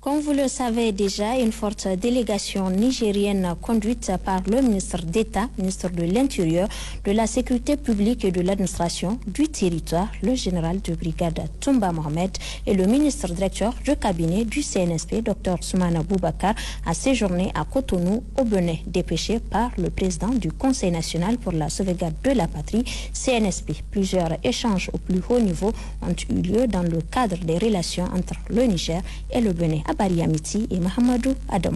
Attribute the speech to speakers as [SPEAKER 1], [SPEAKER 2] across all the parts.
[SPEAKER 1] Comme vous le savez déjà, une forte délégation nigérienne conduite par le ministre d'État, ministre de l'Intérieur, de la Sécurité publique et de l'administration du territoire, le général de brigade Toumba Mohamed et le ministre directeur de cabinet du CNSP, Dr Soumana Boubacar, a séjourné à Cotonou, au Bénin, dépêché par le président du Conseil national pour la sauvegarde de la patrie, CNSP. Plusieurs échanges au plus haut niveau ont eu lieu dans le cadre des relations entre le Niger et le Bénin. Abari Amiti et Mahamadou Adam.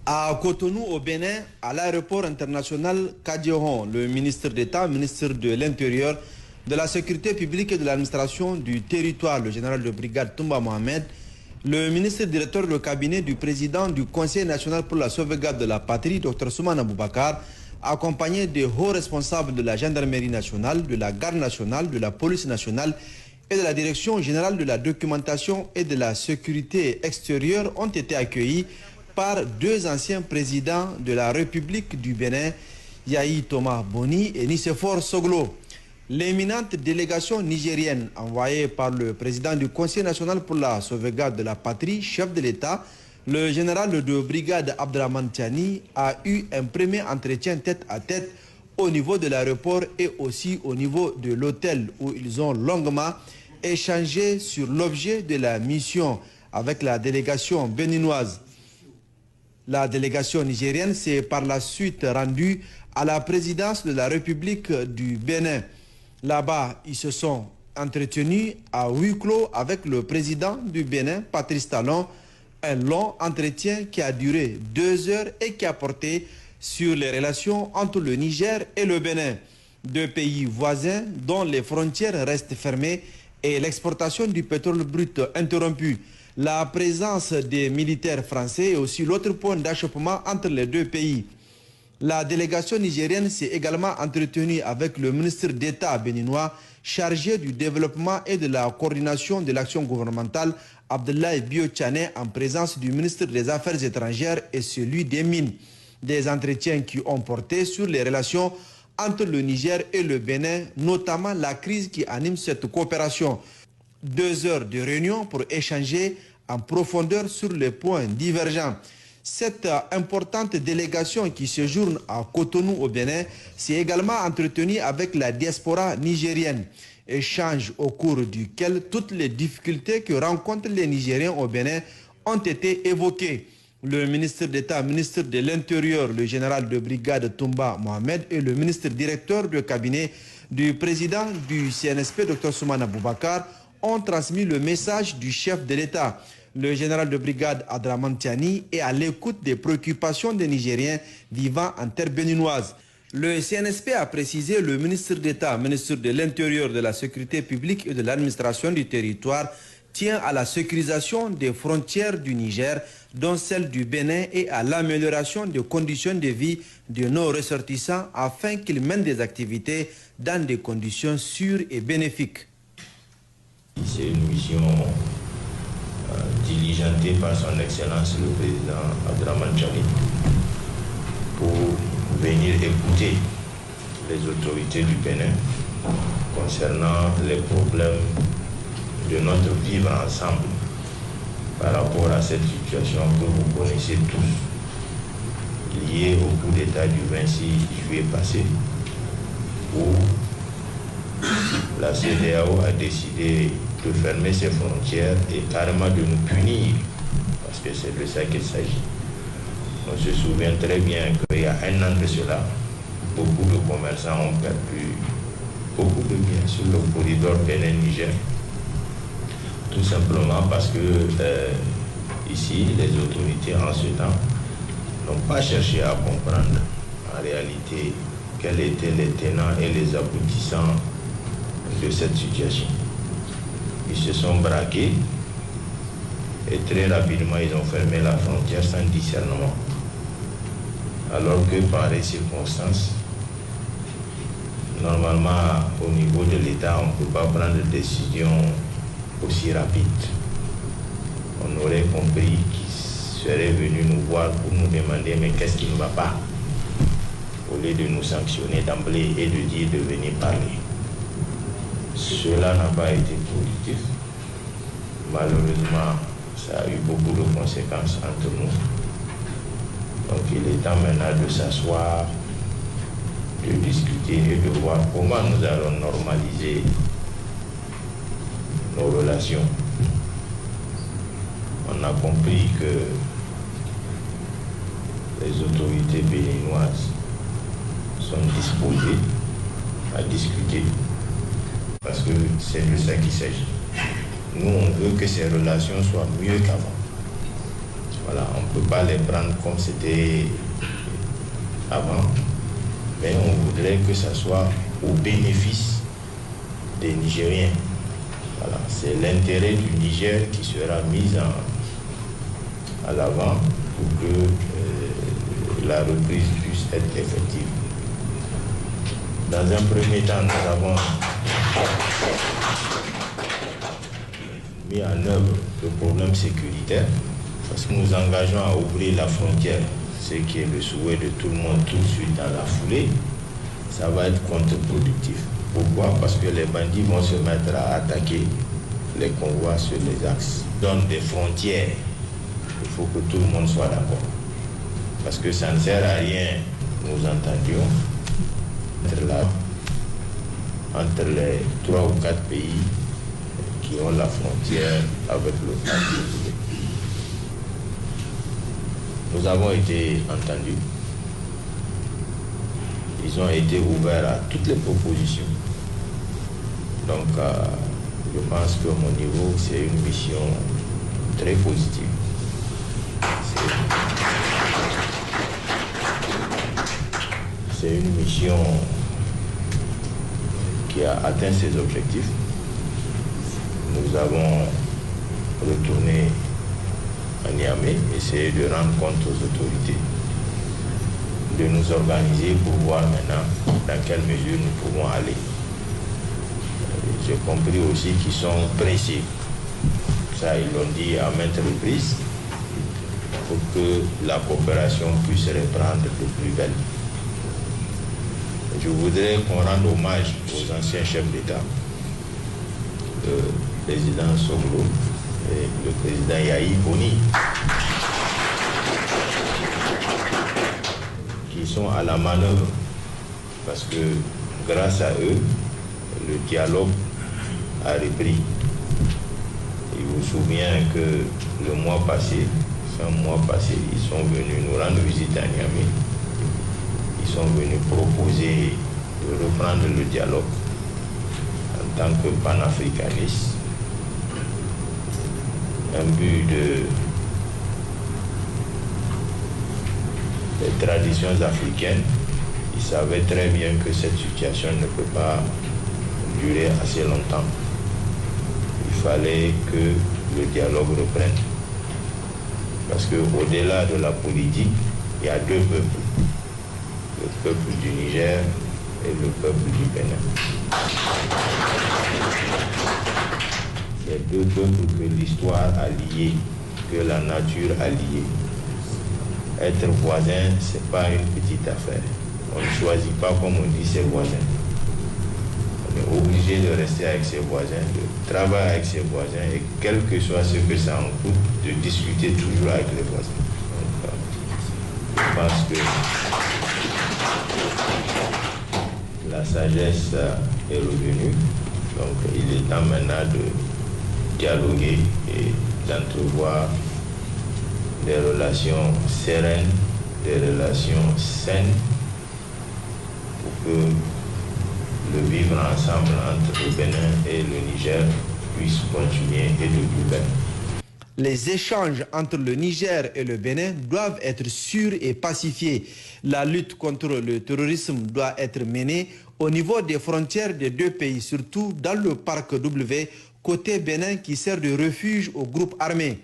[SPEAKER 2] À Cotonou, au Bénin, à l'aéroport international Kadiéron, le ministre d'État, ministre de l'Intérieur, de la Sécurité publique et de l'administration du territoire, le général de brigade Toumba Mohamed, le ministre directeur du cabinet du président du Conseil national pour la sauvegarde de la patrie, Dr Soumana Boubacar, accompagné des hauts responsables de la gendarmerie nationale, de la garde nationale, de la police nationale et de la direction générale de la documentation et de la sécurité extérieure ont été accueillis par deux anciens présidents de la République du Bénin, Yahi Thomas Boni et Nicéphore Soglo. L'éminente délégation nigérienne envoyée par le président du Conseil national pour la sauvegarde de la patrie, chef de l'État, le général de brigade Abdraman Tiani, a eu un premier entretien tête à tête au niveau de l'aéroport et aussi au niveau de l'hôtel où ils ont longuement échangé sur l'objet de la mission avec la délégation béninoise. La délégation nigérienne s'est par la suite rendue à la présidence de la République du Bénin. Là-bas, ils se sont entretenus à huis clos avec le président du Bénin, Patrice Talon, un long entretien qui a duré 2 heures et qui a porté sur les relations entre le Niger et le Bénin, deux pays voisins dont les frontières restent fermées et l'exportation du pétrole brut interrompue. La présence des militaires français est aussi l'autre point d'achoppement entre les deux pays. La délégation nigérienne s'est également entretenue avec le ministre d'État béninois chargé du développement et de la coordination de l'action gouvernementale, Abdoulaye Bio-Tchané, en présence du ministre des Affaires étrangères et celui des Mines. Des entretiens qui ont porté sur les relations entre le Niger et le Bénin, notamment la crise qui anime cette coopération. 2 heures de réunion pour échanger en profondeur sur les points divergents. Cette importante délégation qui séjourne à Cotonou au Bénin s'est également entretenue avec la diaspora nigérienne. Échange au cours duquel toutes les difficultés que rencontrent les Nigériens au Bénin ont été évoquées. Le ministre d'État, ministre de l'Intérieur, le général de brigade Toumba Mohamed et le ministre directeur de cabinet du président du CNSP, Dr Soumana Boubacar, ont transmis le message du chef de l'État. Le général de brigade Abdraman Tiani est à l'écoute des préoccupations des Nigériens vivant en terre béninoise. Le CNSP a précisé le ministre d'État, ministre de l'Intérieur, de la Sécurité publique et de l'administration du territoire tient à la sécurisation des frontières du Niger, dont celle du Bénin, et à l'amélioration des conditions de vie de nos ressortissants afin qu'ils mènent des activités dans des conditions sûres et bénéfiques.
[SPEAKER 3] C'est une mission diligentée par son Excellence le président Abdraman Tiani pour venir écouter les autorités du Bénin concernant les problèmes de notre vivre ensemble par rapport à cette situation que vous connaissez tous, liée au coup d'État du 26 juillet passé, où la CEDEAO a décidé de fermer ses frontières et carrément de nous punir, parce que c'est de ça qu'il s'agit. On se souvient très bien qu'il y a 1 an de cela, beaucoup de commerçants ont perdu beaucoup de biens sur le corridor Bénin-Niger. Tout simplement parce que ici, les autorités en ce temps n'ont pas cherché à comprendre en réalité quels étaient les tenants et les aboutissants de cette situation. Ils se sont braqués et très rapidement ils ont fermé la frontière sans discernement. Alors que par les circonstances, normalement au niveau de l'État, on ne peut pas prendre de décision aussi rapide. On aurait compris qu'ils seraient venus nous voir pour nous demander mais qu'est-ce qui ne va pas, au lieu de nous sanctionner d'emblée et de dire de venir parler. Cela n'a pas été positif. malheureusement, ça a eu beaucoup de conséquences entre nous. Donc il est temps maintenant de s'asseoir, de discuter et de voir comment nous allons normaliser nos relations. On a compris que les autorités béninoises sont disposées à discuter parce que c'est de ça qu'il s'agit. Nous, on veut que ces relations soient mieux qu'avant. Voilà, on ne peut pas les prendre comme c'était avant, mais on voudrait que ça soit au bénéfice des Nigériens. Voilà, c'est l'intérêt du Niger qui sera mis à l'avant pour que la reprise puisse être effective. Dans un premier temps, nous avons mis en œuvre le problème sécuritaire parce que nous engageons à ouvrir la frontière, ce qui est le souhait de tout le monde tout de suite dans la foulée. Ça va être contre-productif. Pourquoi? Parce que les bandits vont se mettre à attaquer les convois sur les axes. Dans des frontières, il faut que tout le monde soit d'accord. Parce que ça ne sert à rien, nous entendions, être là, entre les 3 ou 4 pays qui ont la frontière avec le pays. Nous avons été entendus. Ils ont été ouverts à toutes les propositions. Donc, je pense que mon niveau, c'est une mission très positive. C'est une mission qui a atteint ses objectifs. Nous avons retourné à Niamey, essayer de rendre compte aux autorités, de nous organiser pour voir maintenant dans quelle mesure nous pouvons aller. J'ai compris aussi qu'ils sont pressés. Ça, ils l'ont dit à maintes reprises, pour que la coopération puisse reprendre de plus belle. Je voudrais qu'on rende hommage aux anciens chefs d'État, le président Songlo et le président Yahi Boni, qui sont à la manœuvre, parce que grâce à eux, le dialogue a repris. Il vous souvient que le mois passé, ils sont venus nous rendre visite à Niamey. Ils sont venus proposer de reprendre le dialogue en tant que panafricanistes. Un but des traditions africaines. Ils savaient très bien que cette situation ne peut pas durer assez longtemps. Il fallait que le dialogue reprenne. Parce qu'au-delà de la politique, il y a 2 peuples. Le peuple du Niger et le peuple du Bénin. C'est 2 peuples que l'histoire a liés, que la nature a liés. Être voisin, ce n'est pas une petite affaire. On ne choisit pas, comme on dit, ses voisins. On est obligé de rester avec ses voisins, de travailler avec ses voisins, et quel que soit ce que ça en coûte, de discuter toujours avec les voisins. Donc, je pense que la sagesse est revenue. Donc il est temps maintenant de dialoguer et d'entrevoir des relations sereines, des relations saines pour que le vivre ensemble entre le Bénin et le Niger puisse continuer et de plus belle.
[SPEAKER 2] Les échanges entre le Niger et le Bénin doivent être sûrs et pacifiés. La lutte contre le terrorisme doit être menée au niveau des frontières des 2 pays, surtout dans le parc W, côté Bénin qui sert de refuge aux groupes armés.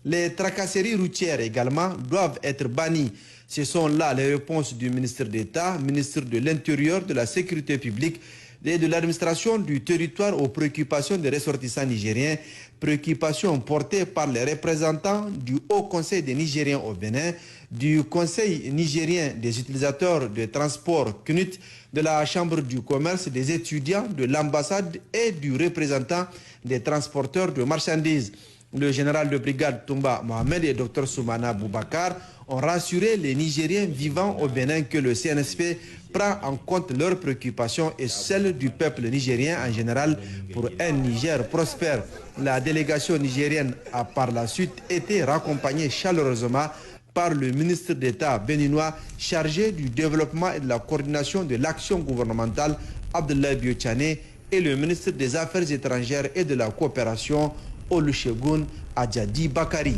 [SPEAKER 2] Les tracasseries routières également doivent être bannies. Ce sont là les réponses du ministre d'État, ministre de l'Intérieur, de la Sécurité publique et de l'administration du territoire aux préoccupations des ressortissants nigériens, préoccupations portées par les représentants du Haut Conseil des Nigériens au Bénin, du Conseil nigérien des utilisateurs de transport CNUT, de la Chambre du commerce, des étudiants, de l'ambassade et du représentant des transporteurs de marchandises. Le général de brigade Toumba Mohamed et Dr Soumana Boubacar ont rassuré les Nigériens vivant au Bénin que le CNSP prend en compte leurs préoccupations et celles du peuple nigérien en général pour un Niger prospère. La délégation nigérienne a par la suite été raccompagnée chaleureusement par le ministre d'État béninois chargé du développement et de la coordination de l'action gouvernementale, Abdoulaye Biotchane, et le ministre des Affaires étrangères et de la coopération, Olusegun Adjadi Bakari.